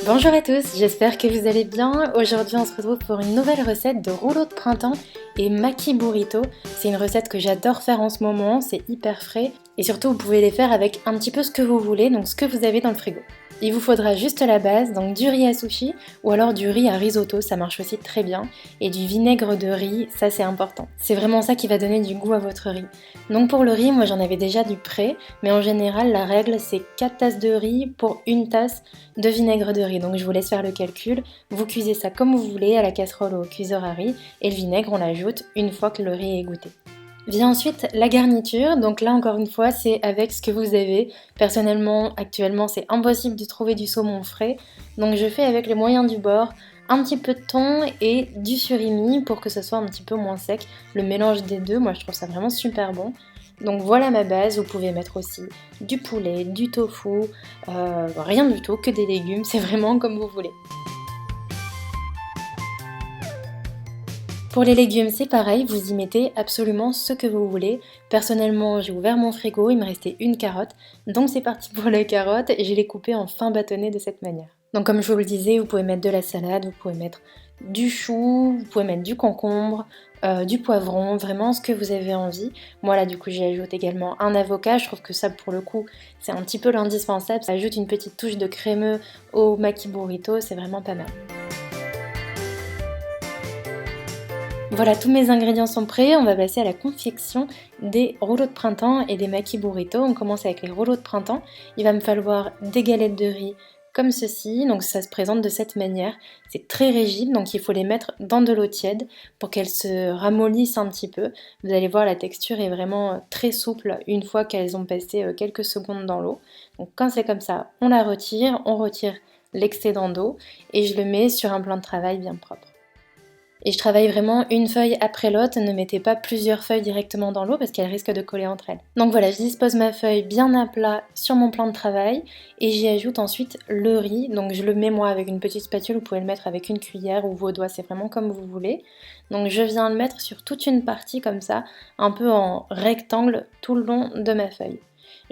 Bonjour à tous, j'espère que vous allez bien. Aujourd'hui on se retrouve pour une nouvelle recette de rouleau de printemps et maki burrito. C'est une recette que j'adore faire en ce moment, c'est hyper frais et surtout vous pouvez les faire avec un petit peu ce que vous voulez, donc ce que vous avez dans le frigo. Il vous faudra juste la base, donc du riz à sushi ou alors du riz à risotto, ça marche aussi très bien, et du vinaigre de riz, ça c'est important. C'est vraiment ça qui va donner du goût à votre riz. Donc pour le riz, moi j'en avais déjà du prêt, mais en général la règle c'est 4 tasses de riz pour 1 tasse de vinaigre de riz. Donc je vous laisse faire le calcul, vous cuisez ça comme vous voulez à la casserole ou au cuiseur à riz, et le vinaigre on l'ajoute une fois que le riz est goûté. Vient ensuite la garniture, donc là encore une fois c'est avec ce que vous avez. Personnellement actuellement c'est impossible de trouver du saumon frais, donc je fais avec les moyens du bord, un petit peu de thon et du surimi pour que ce soit un petit peu moins sec. Le mélange des deux, moi je trouve ça vraiment super bon. Donc voilà ma base, vous pouvez mettre aussi du poulet, du tofu, rien du tout, que des légumes, c'est vraiment comme vous voulez. Pour les légumes, c'est pareil, vous y mettez absolument ce que vous voulez. Personnellement, j'ai ouvert mon frigo, il me restait une carotte, donc c'est parti pour la carotte et je l'ai coupée en fin bâtonnets de cette manière. Donc comme je vous le disais, vous pouvez mettre de la salade, vous pouvez mettre du chou, vous pouvez mettre du concombre, du poivron, vraiment ce que vous avez envie. Moi là du coup j'y ajoute également un avocat, je trouve que ça pour le coup c'est un petit peu l'indispensable, ça ajoute une petite touche de crémeux au maki burrito, c'est vraiment pas mal. Voilà, tous mes ingrédients sont prêts, on va passer à la confection des rouleaux de printemps et des maki burrito. On commence avec les rouleaux de printemps. Il va me falloir des galettes de riz comme ceci, donc ça se présente de cette manière. C'est très rigide, donc il faut les mettre dans de l'eau tiède pour qu'elles se ramollissent un petit peu. Vous allez voir, la texture est vraiment très souple une fois qu'elles ont passé quelques secondes dans l'eau. Donc quand c'est comme ça, on retire l'excédent d'eau et je le mets sur un plan de travail bien propre. Et je travaille vraiment une feuille après l'autre, ne mettez pas plusieurs feuilles directement dans l'eau parce qu'elles risquent de coller entre elles. Donc voilà, je dispose ma feuille bien à plat sur mon plan de travail et j'y ajoute ensuite le riz. Donc je le mets moi avec une petite spatule, vous pouvez le mettre avec une cuillère ou vos doigts, c'est vraiment comme vous voulez. Donc je viens le mettre sur toute une partie comme ça, un peu en rectangle tout le long de ma feuille.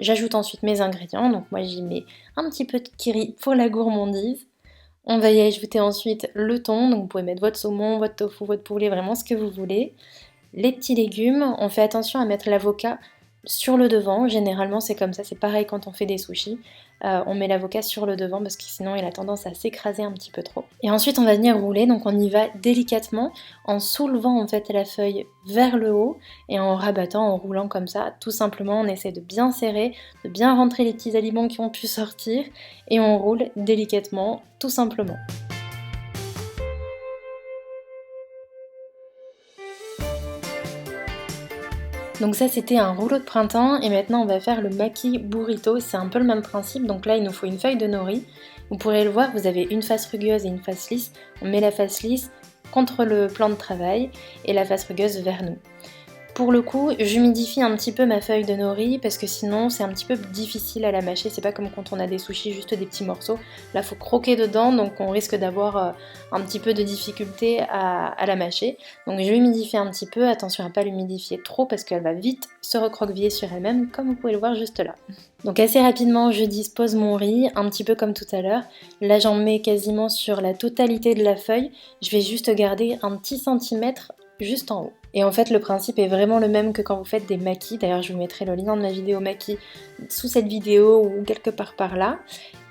J'ajoute ensuite mes ingrédients, donc moi j'y mets un petit peu de kiri pour la gourmandise. On va y ajouter ensuite le thon, donc vous pouvez mettre votre saumon, votre tofu, votre poulet, vraiment ce que vous voulez. Les petits légumes, on fait attention à mettre l'avocat sur le devant, généralement c'est comme ça, c'est pareil quand on fait des sushis. On met l'avocat sur le devant parce que sinon il a tendance à s'écraser un petit peu trop. Et ensuite on va venir rouler, donc on y va délicatement en soulevant en fait la feuille vers le haut et en rabattant, en roulant comme ça. Tout simplement on essaie de bien serrer, de bien rentrer les petits aliments qui ont pu sortir et on roule délicatement, tout simplement. Donc ça c'était un rouleau de printemps et maintenant on va faire le maki burrito, c'est un peu le même principe, donc là il nous faut une feuille de nori. Vous pourrez le voir, vous avez une face rugueuse et une face lisse, on met la face lisse contre le plan de travail et la face rugueuse vers nous. Pour le coup, j'humidifie un petit peu ma feuille de nori parce que sinon c'est un petit peu difficile à la mâcher, c'est pas comme quand on a des sushis, juste des petits morceaux. Là faut croquer dedans, donc on risque d'avoir un petit peu de difficulté à la mâcher. Donc je l'humidifie un petit peu, attention à pas l'humidifier trop parce qu'elle va vite se recroqueviller sur elle-même comme vous pouvez le voir juste là. Donc assez rapidement je dispose mon riz, un petit peu comme tout à l'heure. Là j'en mets quasiment sur la totalité de la feuille, je vais juste garder un petit centimètre juste en haut. Et en fait le principe est vraiment le même que quand vous faites des makis, d'ailleurs je vous mettrai le lien de ma vidéo maki sous cette vidéo ou quelque part par là.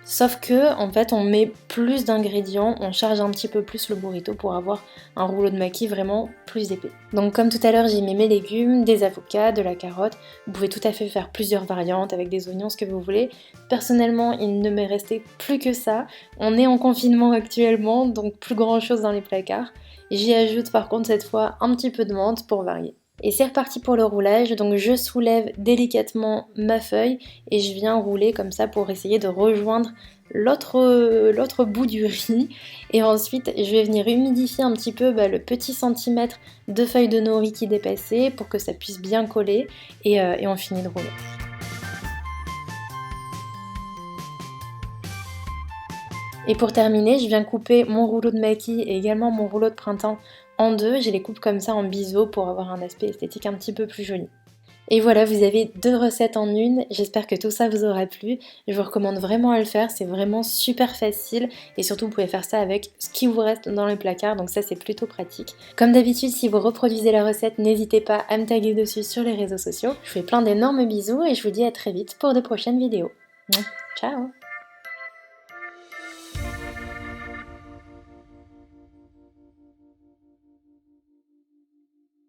Sauf que en fait on met plus d'ingrédients, on charge un petit peu plus le burrito pour avoir un rouleau de maki vraiment plus épais. Donc comme tout à l'heure j'ai mis mes légumes, des avocats, de la carotte, vous pouvez tout à fait faire plusieurs variantes avec des oignons, ce que vous voulez. Personnellement il ne m'est resté plus que ça, on est en confinement actuellement donc plus grand chose dans les placards. J'y ajoute par contre cette fois un petit peu de menthe pour varier. Et c'est reparti pour le roulage, donc je soulève délicatement ma feuille et je viens rouler comme ça pour essayer de rejoindre l'autre bout du riz. Et ensuite je vais venir humidifier un petit peu le petit centimètre de feuille de nori qui dépassait pour que ça puisse bien coller et on finit de rouler. Et pour terminer, je viens couper mon rouleau de maki et également mon rouleau de printemps en deux. Je les coupe comme ça en biseau pour avoir un aspect esthétique un petit peu plus joli. Et voilà, vous avez 2 recettes en une. J'espère que tout ça vous aura plu. Je vous recommande vraiment à le faire, c'est vraiment super facile et surtout vous pouvez faire ça avec ce qui vous reste dans le placard, donc ça c'est plutôt pratique. Comme d'habitude, si vous reproduisez la recette, n'hésitez pas à me taguer dessus sur les réseaux sociaux. Je vous fais plein d'énormes bisous et je vous dis à très vite pour de prochaines vidéos. Ciao!